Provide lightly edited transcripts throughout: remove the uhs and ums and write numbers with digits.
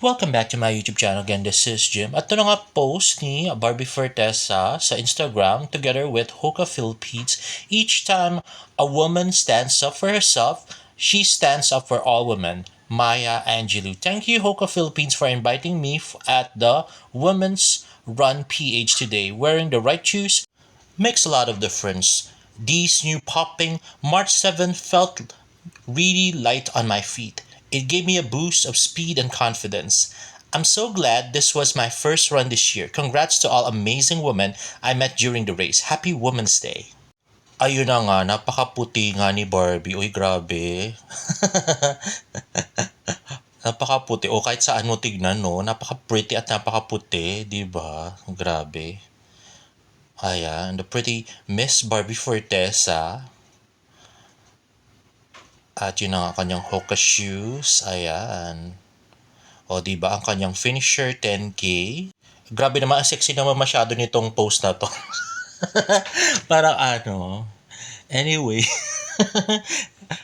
Welcome back to my YouTube channel again. This is Jim. At ito na nga post ni Barbie Fortesa sa Instagram together with Hoka Philippines. Each time a woman stands up for herself, she stands up for all women. Maya Angelou. Thank you, Hoka Philippines, for inviting me at the Women's Run PH today. Wearing the right shoes makes a lot of difference. These new popping March 7 felt really light on my feet. It gave me a boost of speed and confidence. I'm so glad this was my first run this year. Congrats to all amazing women I met during the race. Happy Women's Day. Ayun na nga, napakaputi nga ni Barbie. Uy, grabe. Napakaputi. O kahit saan mo tignan, no? Napaka-pretty at napakaputi, di ba? Grabe. Ayan, the pretty Miss Barbie Fortesa. At yun ang kanyang Hoka shoes. Ayan. O, diba ang kanyang finisher 10K. Grabe naman, ang sexy naman masyado nitong post na to. Parang ano. Anyway.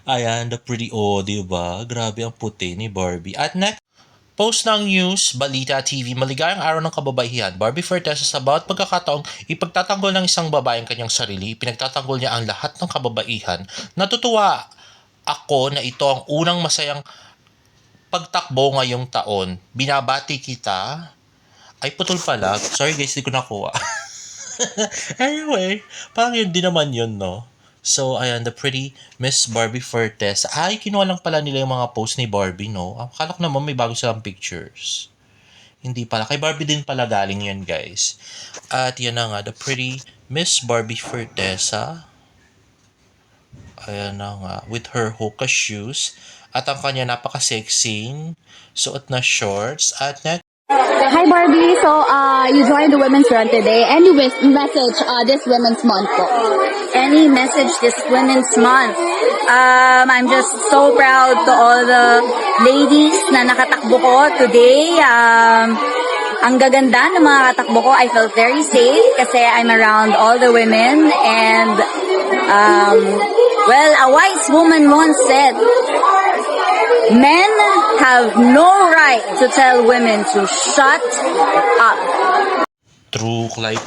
Ayan, the pretty, diba? Grabe ang puti ni Barbie. At next, post ng news, Balita TV, maligayang araw ng kababaihan. Barbie Fortesa sa bawat pagkakataong ipagtatanggol ng isang babae ang kanyang sarili, pinagtatanggol niya ang lahat ng kababaihan. Natutuwa ako na ito ang unang masayang pagtakbo ngayong taon. Binabati kita. Ay, putol pala. Sorry guys, di ko nakuha. Anyway, parang yun din naman yun, no? So, ayan, the pretty Miss Barbie Fortesa. Ay, kinuha lang pala nila yung mga post ni Barbie, no? Akala ko naman may bago silang pictures. Hindi pala. Kay Barbie din pala galing yun, guys. At yan na nga, the pretty Miss Barbie Fortesa. Ayan na nga, with her Hoka shoes. At ang kanya napaka-sexy suot na shorts. At next, Hi Barbie, so you joined the Women's Run today. Any message this Women's Month po? Any message this Women's Month? I'm just so proud to all the ladies na nakatakbo ko today. Ang gaganda ng mga katakbo ko. I felt very safe kasi I'm around all the women and well, a wise woman once said, men have no right to tell women to shut up. True, Clive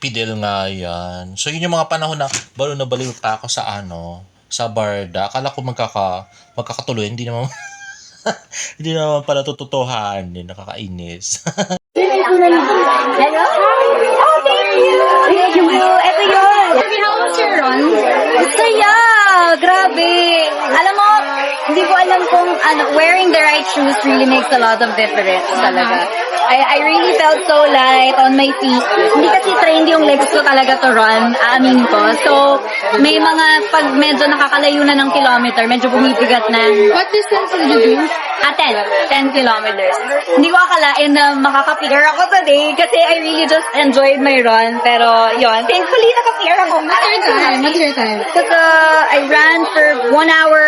Fidel nga yan. So yun yung mga panahon na balo na baliw pa ako sa sa barda. Akala ko magkakatuloy, hindi naman hindi naman pala tututuhan, hindi nakakainis. Hello? Oh, thank you! Thank you! Ito yun! How was your run? Saya! Grabe! Alam mo, hindi ko alam kung wearing the right shoes really makes a lot of difference talaga. I really felt so light on my feet. Hindi kasi trained yung legs ko talaga to run, aamin ko. So, may mga pag medyo nakakalayo na ng kilometer, medyo bumibigat na. What distance did you do? 10 kilometers. Hindi ko akalain na makaka-PR ako today kasi I really just enjoyed my run. Pero, yun, thankfully naka-PR ako. What's your time? Because I ran for 1 hour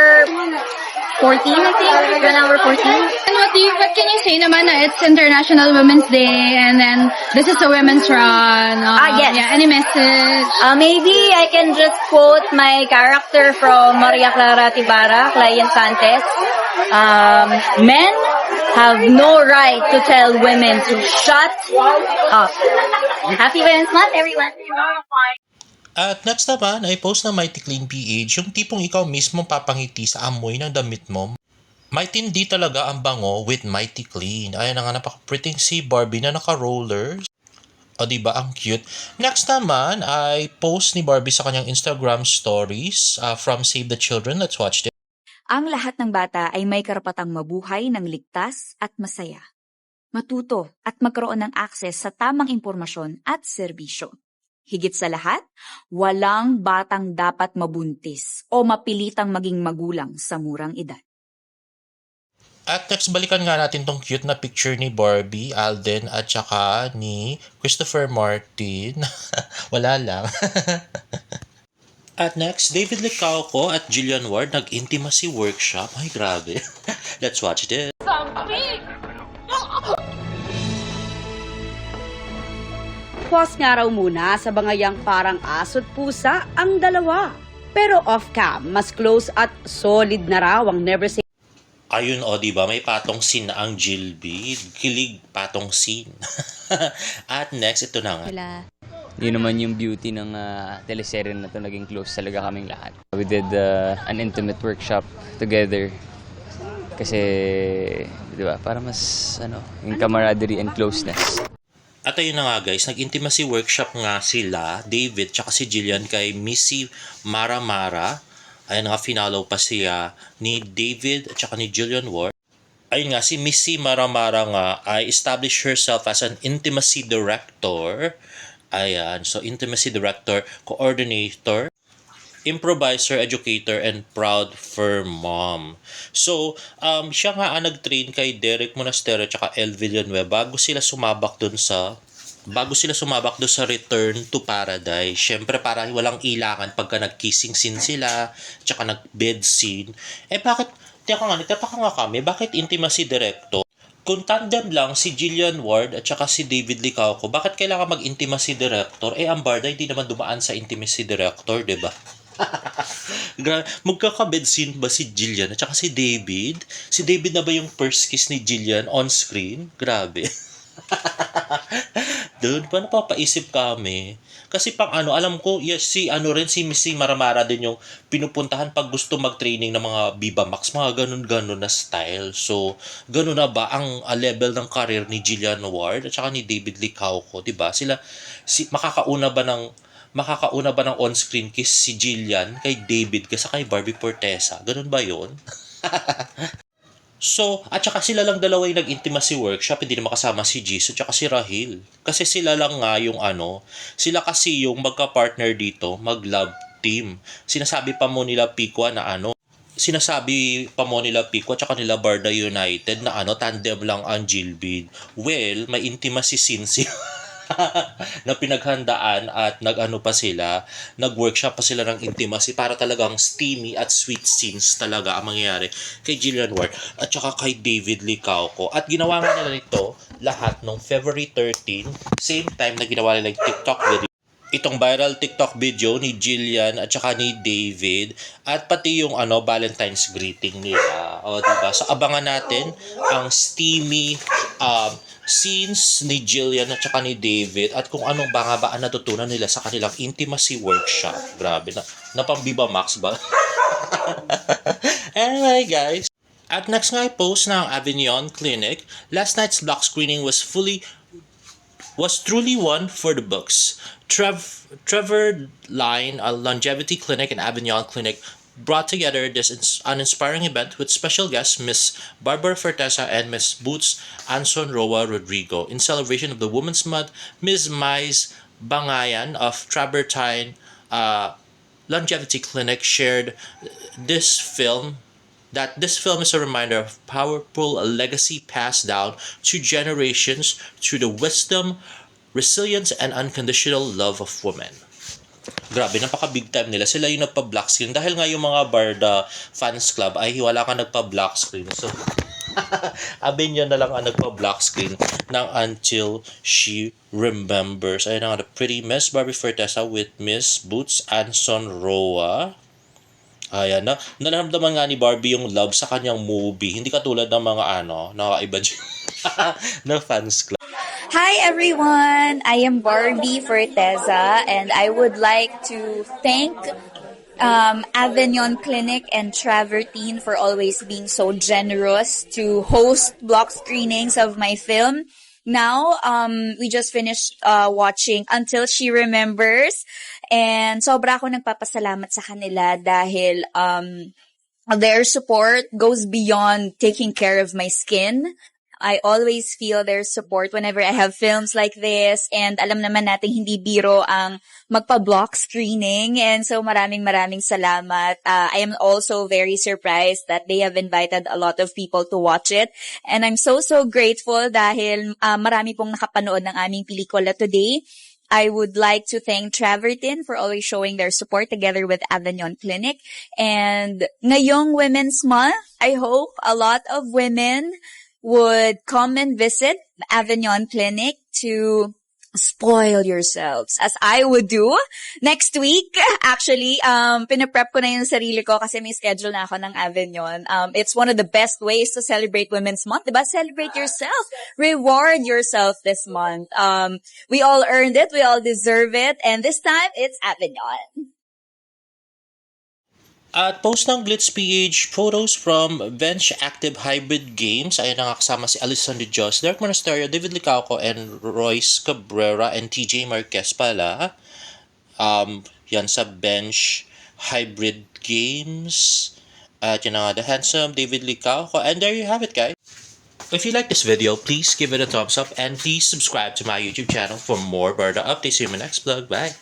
14, I think. 1 hour 14. And what can you say naman na it's International Women's Day and then this is a women's run? Yes. Yeah, any message? Maybe I can just quote my character from Maria Clara Tibara, Clay Santes. Men have no right to tell women to shut up. Happy Women's Month, everyone. At next naman ay post ng Mighty Clean PH, yung tipong ikaw mismo papangiti sa amoy ng damit mo. May tindi talaga ang bango with Mighty Clean. Ayan na nga, napaka-pretty si Barbie na naka-rollers. O diba, ang cute. Next naman ay post ni Barbie sa kanyang Instagram stories from Save the Children. Let's watch this. Ang lahat ng bata ay may karapatang mabuhay ng ligtas at masaya. Matuto at magkaroon ng akses sa tamang impormasyon at serbisyo. Higit sa lahat, walang batang dapat mabuntis o mapilitang maging magulang sa murang edad. At next, balikan nga natin tong cute na picture ni Barbie, Alden, at saka ni Christopher Martin. Wala lang. At next, David Licauco at Jillian Ward nag-intimacy workshop. Ay, grabe. Let's watch this. Pause nga raw muna sa bangayang parang aso't pusa ang dalawa. Pero off-cam, mas close at solid na raw ang never say Ayun o, di ba? May patong scene na ang Jilby. Kilig, patong scene. At next, ito na nga. Yun naman yung beauty ng teleserye na to, naging close talaga kaming lahat. We did an intimate workshop together kasi, di ba, para mas, yung camaraderie and closeness. At ayun na nga guys, nag-intimacy workshop nga sila, David tsaka si Jillian kay Missy Mara Mara. Ayun nga, finalo pa siya ni David at saka ni Jillian Ward. Ayun nga, si Missy Mara Mara nga ay established herself as an intimacy director. Ayan, so intimacy director, coordinator, improviser, educator, and proud fur mom. So, siya nga ang nag-train kay Derek Monasterio at El Villanueva bago sila sumabak dun sa Return to Paradise. Syempre, para walang ilangan pagka nag-kissing scene sila, tsaka nag-bed scene. Nagtataka nga kami, bakit intimacy director? Kung tandem lang si Jillian Ward at saka si David Licauco, bakit kailangan mag-intimacy director? Ang barda hindi naman dumaan sa intimacy director, di ba? Magkaka-bed scene ba si Jillian at saka si David? Si David na ba yung first kiss ni Jillian on screen? Grabe. Doon pa napapaisip kami. Kasi alam ko, yes, si Missy Maramara din yung pinupuntahan pag gusto mag-training ng mga Viva Max, mga ganun-ganun na style. So, ganun na ba ang level ng career ni Jillian Ward at saka ni David Licauco, 'di ba? Makakauna ba ng on-screen kiss si Jillian kay David kasi kay Barbie Fortesa? Ganun ba 'yon? So, at saka sila lang dalawa yung nag-intimacy workshop, hindi na makasama si Jisoo at saka si Rahil. Kasi sila lang nga yung sila kasi yung magka-partner dito, mag-love team. Sinasabi pa mo nila Piqua at saka nila Barda United na tandem lang ang Jilbid. Well, may intimacy scene na pinaghandaan at nag-workshop pa sila ng intimacy para talagang steamy at sweet scenes talaga ang mangyayari kay Jillian Ward at saka kay David Licauco. At ginawa nga nila nito lahat noong February 13, same time na ginawa nila yung TikTok video. Itong viral TikTok video ni Jillian at saka ni David at pati yung Valentine's greeting nila. O diba? So abangan natin ang steamy scenes ni Jillian at saka ni David at kung anong ba ang natutunan nila sa kanilang intimacy workshop. Grabe na pang Viva Max ba? Anyway guys, at next nga i-post ng Avignon Clinic, last night's block screening was truly one for the books. Trevor Line, a longevity clinic and Avignon Clinic, brought together this uninspiring event with special guests Miss Barbara Fortesa and Miss Boots Anson Roa Rodrigo. In celebration of the Women's Month, Ms. Mais Bangayan of Travertine Longevity Clinic shared this film is a reminder of powerful legacy passed down to generations through the wisdom, resilience, and unconditional love of women. Grabe, napaka-big time nila. Sila yung nagpa-black screen. Dahil nga yung mga Barda fans club ay wala ka nagpa-black screen. So, Avignon na lang ang nagpa-black screen ng Until She Remembers. Ayun nga, the pretty Miss Barbie Fortesa with Miss Boots Anson Roa. Ayan na. Naramdaman nga ni Barbie yung love sa kanyang movie. Hindi katulad ng mga nakaiba dyan na fans club. Hi everyone! I am Barbie Forteza and I would like to thank Avignon Clinic and Travertine for always being so generous to host block screenings of my film. Now, we just finished watching Until She Remembers and sobra ako nagpapasalamat sa kanila dahil their support goes beyond taking care of my skin. I always feel their support whenever I have films like this. And alam naman natin hindi biro ang magpa-block screening. And so maraming salamat. I am also very surprised that they have invited a lot of people to watch it. And I'm so grateful dahil marami pong nakapanood ng aming pelikula today. I would like to thank Travertine for always showing their support together with Avignon Clinic. And ngayong Women's Month, I hope a lot of women would come and visit Avignon Clinic to spoil yourselves as I would do. Next week, actually, pinaprep ko na yung sarili ko kasi may schedule na ako ng Avignon. It's one of the best ways to celebrate Women's Month, diba? Celebrate yourself. Reward yourself this month. We all earned it. We all deserve it. And this time, it's Avignon. At post ng Glitz PH, photos from Bench Active Hybrid Games. Ayan na nga kasama si Alison De Dios, Derek Monasterio, David Licauco, and Royce Cabrera and TJ Marquez pala. Yan sa Bench Hybrid Games. At yun na nga, the handsome David Licauco. And there you have it, guys. If you like this video, please give it a thumbs up and please subscribe to my YouTube channel for more Barda updates. See you in my next vlog. Bye!